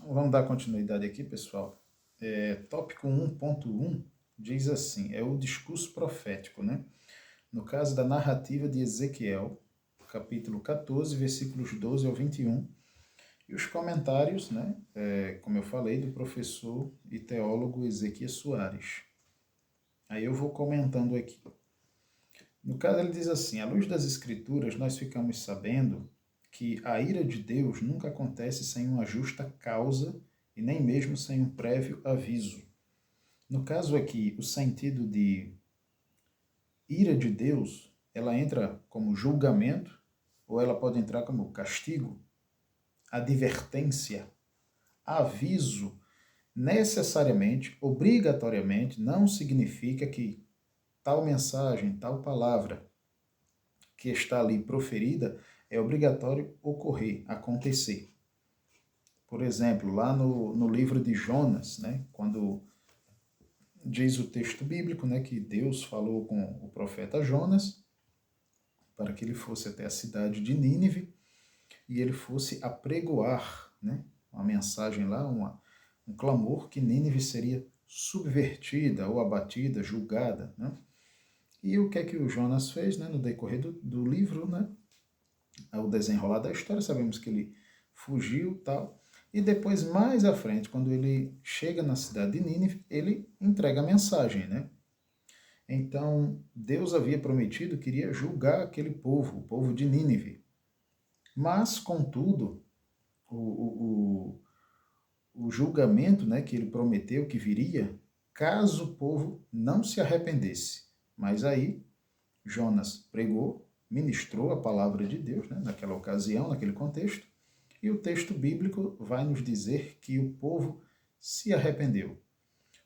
Então, vamos dar continuidade aqui, pessoal. Tópico 1.1 diz assim, é o discurso profético, né? No caso da narrativa de Ezequiel, capítulo 14, versículos 12 ao 21, e os comentários, né, como eu falei, do professor e teólogo Ezequiel Soares. Aí eu vou comentando aqui. No caso, ele diz assim: à luz das Escrituras, nós ficamos sabendo que a ira de Deus nunca acontece sem uma justa causa e nem mesmo sem um prévio aviso. No caso aqui, o sentido de ira de Deus, ela entra como julgamento ou ela pode entrar como castigo, advertência, aviso. Necessariamente, obrigatoriamente, não significa que tal mensagem, tal palavra que está ali proferida é obrigatório ocorrer, acontecer. Por exemplo, lá no livro de Jonas, né, quando diz o texto bíblico, né, que Deus falou com o profeta Jonas para que ele fosse até a cidade de Nínive e ele fosse apregoar, né, uma mensagem lá, um clamor que Nínive seria subvertida ou abatida, julgada, né? E o que é que o Jonas fez, né, no decorrer do livro, né? O desenrolar da história, sabemos que ele fugiu, tal. E depois, mais à frente, quando ele chega na cidade de Nínive, ele entrega a mensagem, né? Então, Deus havia prometido que iria julgar aquele povo, o povo de Nínive. Mas, contudo, o, o julgamento, né, que ele prometeu que viria, caso o povo não se arrependesse. Mas aí, Jonas pregou, ministrou a palavra de Deus, né, naquela ocasião, naquele contexto, e o texto bíblico vai nos dizer que o povo se arrependeu.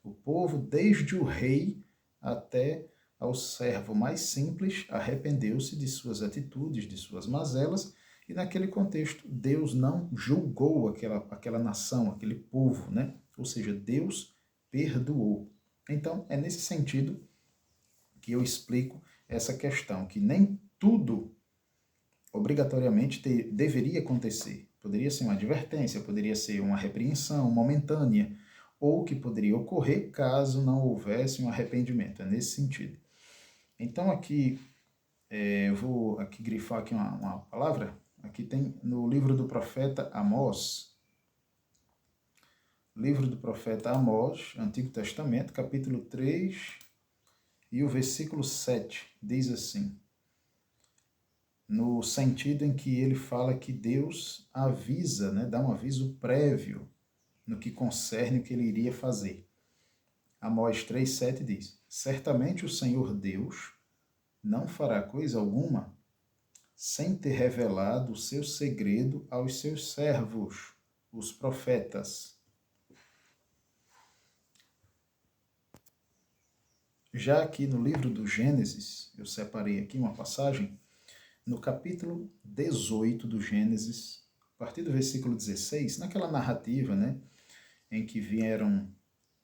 O povo, desde o rei até ao servo mais simples, arrependeu-se de suas atitudes, de suas mazelas, e naquele contexto Deus não julgou aquela nação, aquele povo, né? Ou seja, Deus perdoou. Então, é nesse sentido que eu explico essa questão, que nem tudo obrigatoriamente deveria acontecer. Poderia ser uma advertência, poderia ser uma repreensão momentânea, ou que poderia ocorrer caso não houvesse um arrependimento. É nesse sentido. Então aqui, eu vou aqui grifar aqui uma palavra. Aqui tem no livro do profeta Amós, livro do profeta Amós, Antigo Testamento, capítulo 3 e o versículo 7, diz assim: no sentido em que ele fala que Deus avisa, né, dá um aviso prévio no que concerne o que ele iria fazer. Amós 3,7 diz: certamente o Senhor Deus não fará coisa alguma sem ter revelado o seu segredo aos seus servos, os profetas. Já aqui no livro do Gênesis, eu separei aqui uma passagem, no capítulo 18 do Gênesis, a partir do versículo 16, naquela narrativa, né, em que vieram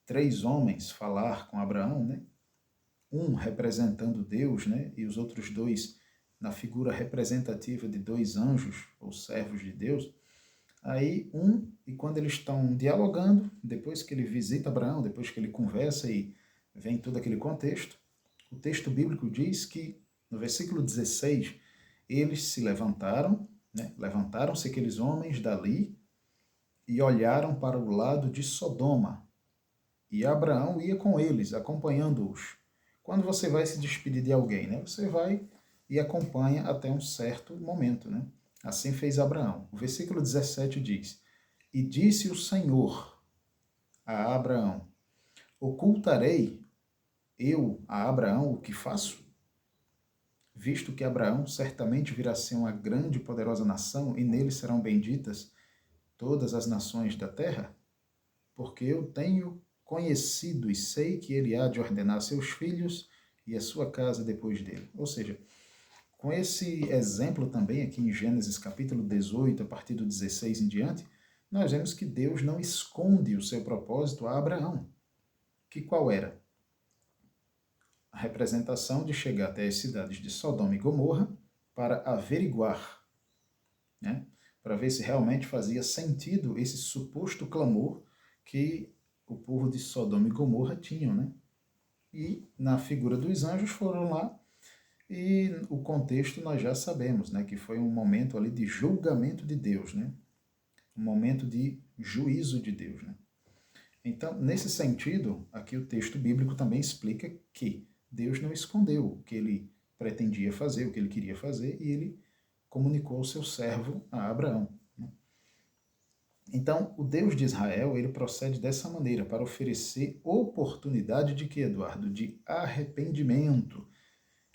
3 homens falar com Abraão, né, um representando Deus, né, e os outros 2 na figura representativa de 2 anjos ou servos de Deus. Aí e quando eles estão dialogando, depois que ele visita Abraão, depois que ele conversa e vem todo aquele contexto, o texto bíblico diz que, no versículo 16, eles se levantaram, né, levantaram-se aqueles homens dali e olharam para o lado de Sodoma. E Abraão ia com eles, acompanhando-os. Quando você vai se despedir de alguém, né, você vai e acompanha até um certo momento, né? Assim fez Abraão. O versículo 17 diz: e disse o Senhor a Abraão: ocultarei eu a Abraão o que faço? Visto que Abraão certamente virá a ser uma grande e poderosa nação, e nele serão benditas todas as nações da terra? Porque eu tenho conhecido e sei que ele há de ordenar seus filhos e a sua casa depois dele. Ou seja, com esse exemplo também aqui em Gênesis capítulo 18, a partir do 16 em diante, nós vemos que Deus não esconde o seu propósito a Abraão. Que qual era? A representação de chegar até as cidades de Sodoma e Gomorra para averiguar, né, para ver se realmente fazia sentido esse suposto clamor que o povo de Sodoma e Gomorra tinham, né? E na figura dos anjos foram lá e o contexto nós já sabemos, né? Que foi um momento ali de julgamento de Deus, né? Um momento de juízo de Deus, né? Então, nesse sentido, aqui o texto bíblico também explica que Deus não escondeu o que ele pretendia fazer, o que ele queria fazer, e ele comunicou ao seu servo, a Abraão. Então, o Deus de Israel, ele procede dessa maneira, para oferecer oportunidade de quê, Eduardo? De arrependimento.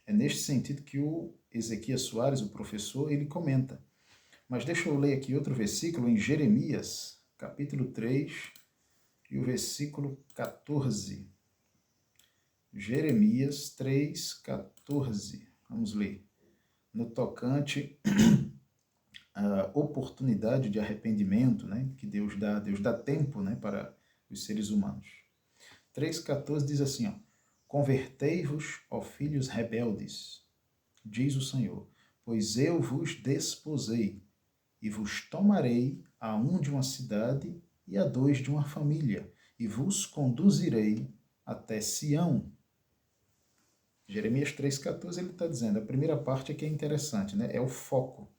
É neste sentido que o Ezequias Soares, o professor, ele comenta. Mas deixa eu ler aqui outro versículo em Jeremias, capítulo 3, e o versículo 14. Jeremias 3, 14. Vamos ler. No tocante à oportunidade de arrependimento, né, que Deus dá tempo, né, para os seres humanos. 3,14 diz assim, ó, convertei-vos, ó filhos rebeldes, diz o Senhor, pois eu vos desposei, e vos tomarei a um de uma cidade e a dois de uma família, e vos conduzirei até Sião. Jeremias 3,14 ele está dizendo, a primeira parte é que é interessante, né? É o foco.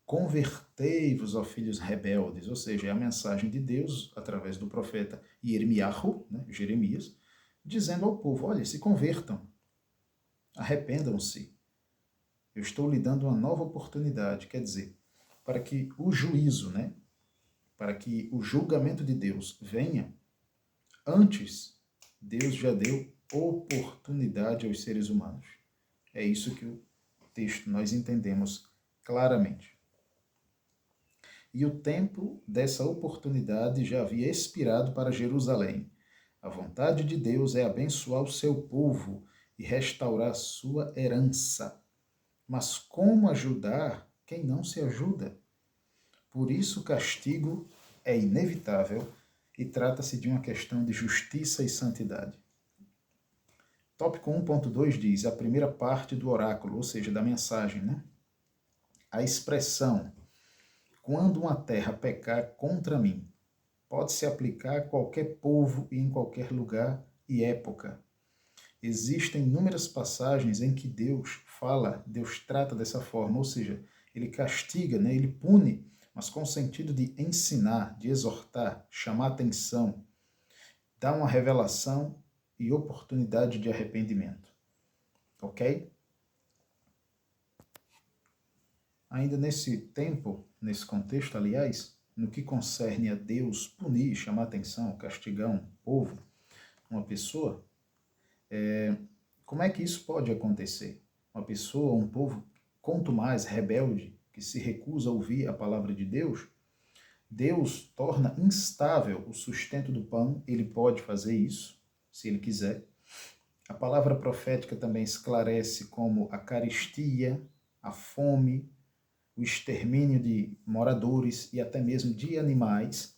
Convertei-vos, ó filhos rebeldes, ou seja, é a mensagem de Deus através do profeta Irmiyahu, né, Jeremias, dizendo ao povo, olha, se convertam, arrependam-se. Eu estou lhe dando uma nova oportunidade, quer dizer, para que o juízo, né, para que o julgamento de Deus venha, antes Deus já deu oportunidade aos seres humanos. É isso que o texto nós entendemos claramente. E o tempo dessa oportunidade já havia expirado para Jerusalém. A vontade de Deus é abençoar o seu povo e restaurar sua herança. Mas como ajudar quem não se ajuda? Por isso o castigo é inevitável e trata-se de uma questão de justiça e santidade. Tópico 1.2 diz a primeira parte do oráculo, ou seja, da mensagem, né? A expressão quando uma terra pecar contra mim, pode se aplicar a qualquer povo e em qualquer lugar e época. Existem inúmeras passagens em que Deus fala, Deus trata dessa forma, ou seja, ele castiga, né? Ele pune, mas com o sentido de ensinar, de exortar, chamar atenção, dar uma revelação e oportunidade de arrependimento. Ok? Ainda nesse tempo, nesse contexto, aliás, no que concerne a Deus punir, chamar atenção, castigar um povo, uma pessoa, como é que isso pode acontecer? Uma pessoa, um povo, quanto mais rebelde, que se recusa a ouvir a palavra de Deus, Deus torna instável o sustento do pão, ele pode fazer isso, se ele quiser. A palavra profética também esclarece como a carestia, a fome, o extermínio de moradores e até mesmo de animais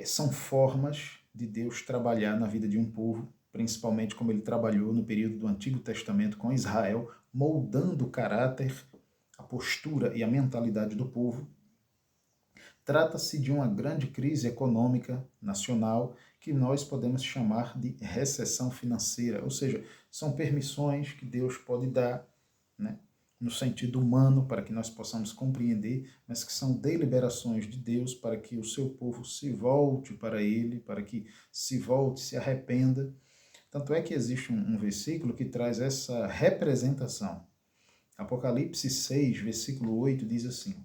são formas de Deus trabalhar na vida de um povo, principalmente como ele trabalhou no período do Antigo Testamento com Israel, moldando o caráter, a postura e a mentalidade do povo. Trata-se de uma grande crise econômica nacional que nós podemos chamar de recessão financeira, ou seja, são permissões que Deus pode dar, né, no sentido humano, para que nós possamos compreender, mas que são deliberações de Deus para que o seu povo se volte para Ele, para que se volte, se arrependa. Tanto é que existe um versículo que traz essa representação. Apocalipse 6, versículo 8, diz assim,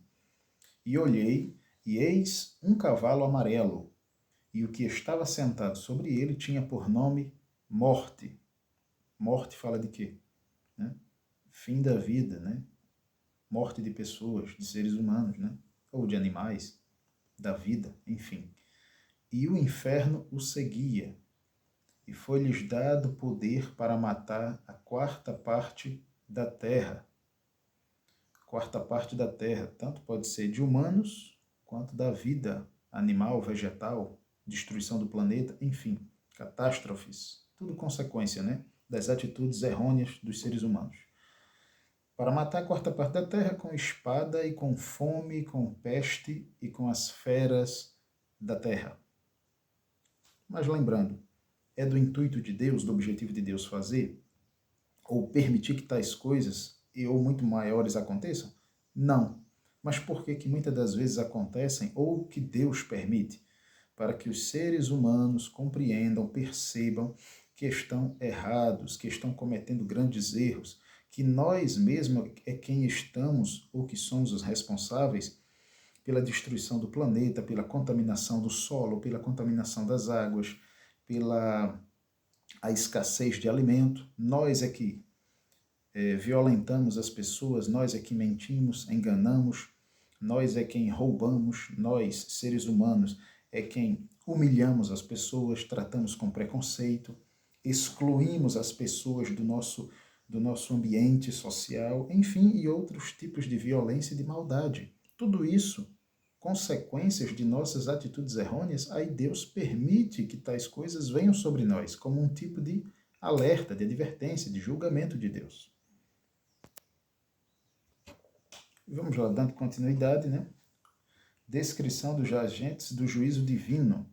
e olhei, e eis um cavalo amarelo, e o que estava sentado sobre ele tinha por nome Morte. Morte fala de quê? Né? Fim da vida, né? Morte de pessoas, de seres humanos, né? Ou de animais, da vida, enfim. E o inferno o seguia, e foi-lhes dado poder para matar a quarta parte da terra. Quarta parte da terra, tanto pode ser de humanos, quanto da vida animal, vegetal, destruição do planeta, enfim, catástrofes, tudo consequência, né, das atitudes errôneas dos seres humanos. para matar a quarta parte da terra com espada e com fome, com peste e com as feras da terra. Mas lembrando, é do intuito de Deus, do objetivo de Deus fazer, ou permitir que tais coisas, ou muito maiores, aconteçam? Não. Mas por que muitas das vezes acontecem, ou que Deus permite? Para que os seres humanos compreendam, percebam que estão errados, que estão cometendo grandes erros, que nós mesmos é quem estamos ou que somos os responsáveis pela destruição do planeta, pela contaminação do solo, pela contaminação das águas, pela a escassez de alimento. Nós é que violentamos as pessoas, nós é que mentimos, enganamos, nós é quem roubamos, nós, seres humanos, é quem humilhamos as pessoas, tratamos com preconceito, excluímos as pessoas do nosso ambiente social, enfim, e outros tipos de violência e de maldade. Tudo isso, consequências de nossas atitudes errôneas, aí Deus permite que tais coisas venham sobre nós, como um tipo de alerta, de advertência, de julgamento de Deus. Vamos lá, dando continuidade, né? Descrição dos agentes do juízo divino.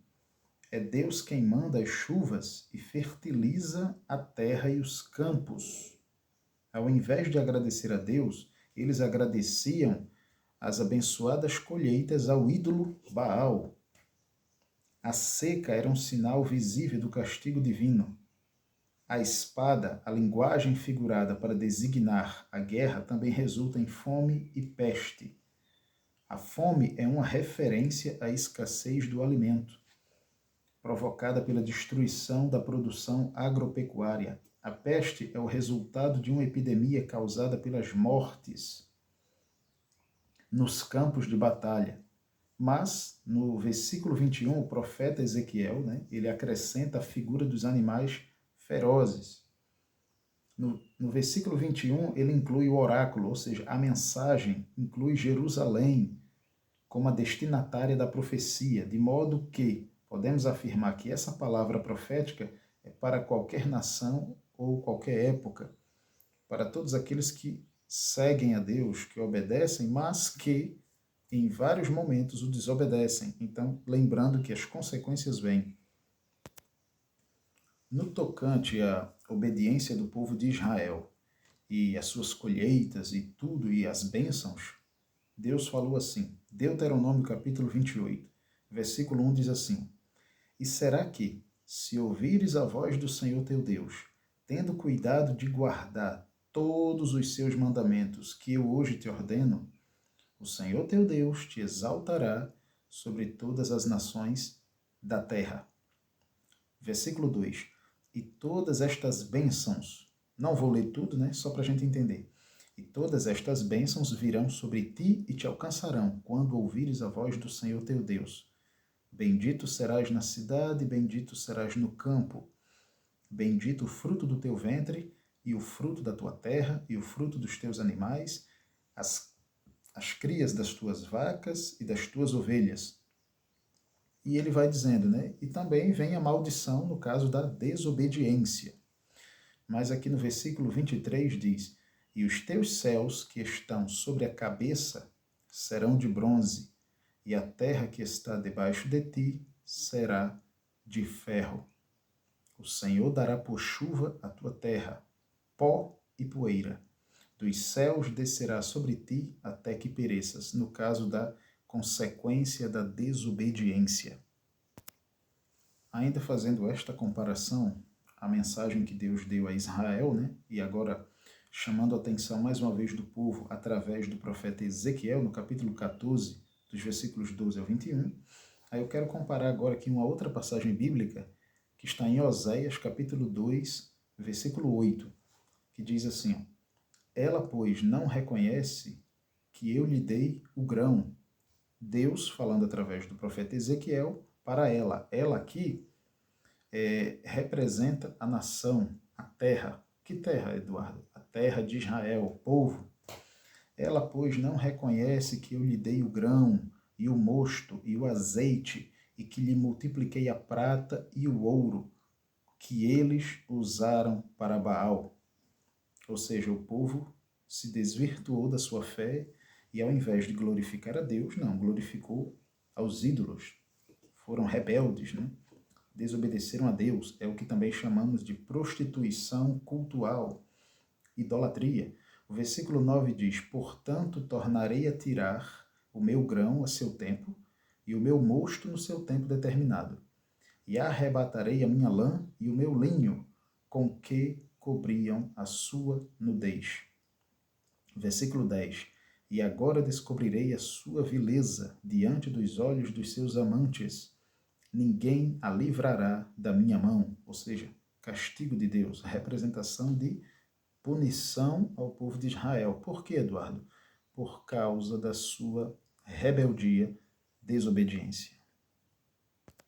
É Deus quem manda as chuvas e fertiliza a terra e os campos. Ao invés de agradecer a Deus, eles agradeciam as abençoadas colheitas ao ídolo Baal. A seca era um sinal visível do castigo divino. A espada, a linguagem figurada para designar a guerra, também resulta em fome e peste. A fome é uma referência à escassez do alimento, provocada pela destruição da produção agropecuária. A peste é o resultado de uma epidemia causada pelas mortes nos campos de batalha. Mas, no versículo 21, o profeta Ezequiel, ele acrescenta a figura dos animais ferozes. No versículo 21, ele inclui o oráculo, ou seja, a mensagem, inclui Jerusalém como a destinatária da profecia, de modo que podemos afirmar que essa palavra profética é para qualquer nação ou qualquer época, para todos aqueles que seguem a Deus, que obedecem, mas que em vários momentos o desobedecem. Então, lembrando que as consequências vêm. No tocante à obediência do povo de Israel e as suas colheitas e tudo, e as bênçãos, Deus falou assim, Deuteronômio capítulo 28, versículo 1 diz assim, E será que, se ouvires a voz do Senhor teu Deus, tendo cuidado de guardar todos os seus mandamentos que eu hoje te ordeno, o Senhor teu Deus te exaltará sobre todas as nações da terra. Versículo 2. E todas estas bênçãos, não vou ler tudo, só para a gente entender. E todas estas bênçãos virão sobre ti e te alcançarão, quando ouvires a voz do Senhor teu Deus. Bendito serás na cidade, bendito serás no campo. Bendito o fruto do teu ventre, e o fruto da tua terra, e o fruto dos teus animais, as crias das tuas vacas e das tuas ovelhas. E ele vai dizendo, E também vem a maldição no caso da desobediência. Mas aqui no versículo 23 diz, E os teus céus que estão sobre a cabeça serão de bronze, e a terra que está debaixo de ti será de ferro. O Senhor dará por chuva a tua terra, pó e poeira. Dos céus descerá sobre ti até que pereças, no caso da consequência da desobediência. Ainda fazendo esta comparação, a mensagem que Deus deu a Israel, e agora chamando a atenção mais uma vez do povo através do profeta Ezequiel, no capítulo 14, dos versículos 12 ao 21, aí eu quero comparar agora aqui uma outra passagem bíblica que está em Oséias, capítulo 2, versículo 8, que diz assim, Ela, pois, não reconhece que eu lhe dei o grão. Deus, falando através do profeta Ezequiel, para ela. Ela aqui representa a nação, a terra. Que terra, Eduardo? A terra de Israel, o povo. Ela, pois, não reconhece que eu lhe dei o grão, e o mosto, e o azeite, e que lhe multipliquei a prata e o ouro, que eles usaram para Baal. Ou seja, o povo se desvirtuou da sua fé e, ao invés de glorificar a Deus, não, glorificou aos ídolos. Foram rebeldes, né? Desobedeceram a Deus. É o que também chamamos de prostituição cultual, idolatria. O versículo 9 diz: Portanto, tornarei a tirar o meu grão a seu tempo e o meu mosto no seu tempo determinado. E arrebatarei a minha lã e o meu linho com que cobriam a sua nudez. Versículo 10. E agora descobrirei a sua vileza diante dos olhos dos seus amantes. Ninguém a livrará da minha mão. Ou seja, castigo de Deus, a representação de punição ao povo de Israel. Por quê, Eduardo? Por causa da sua rebeldia, desobediência.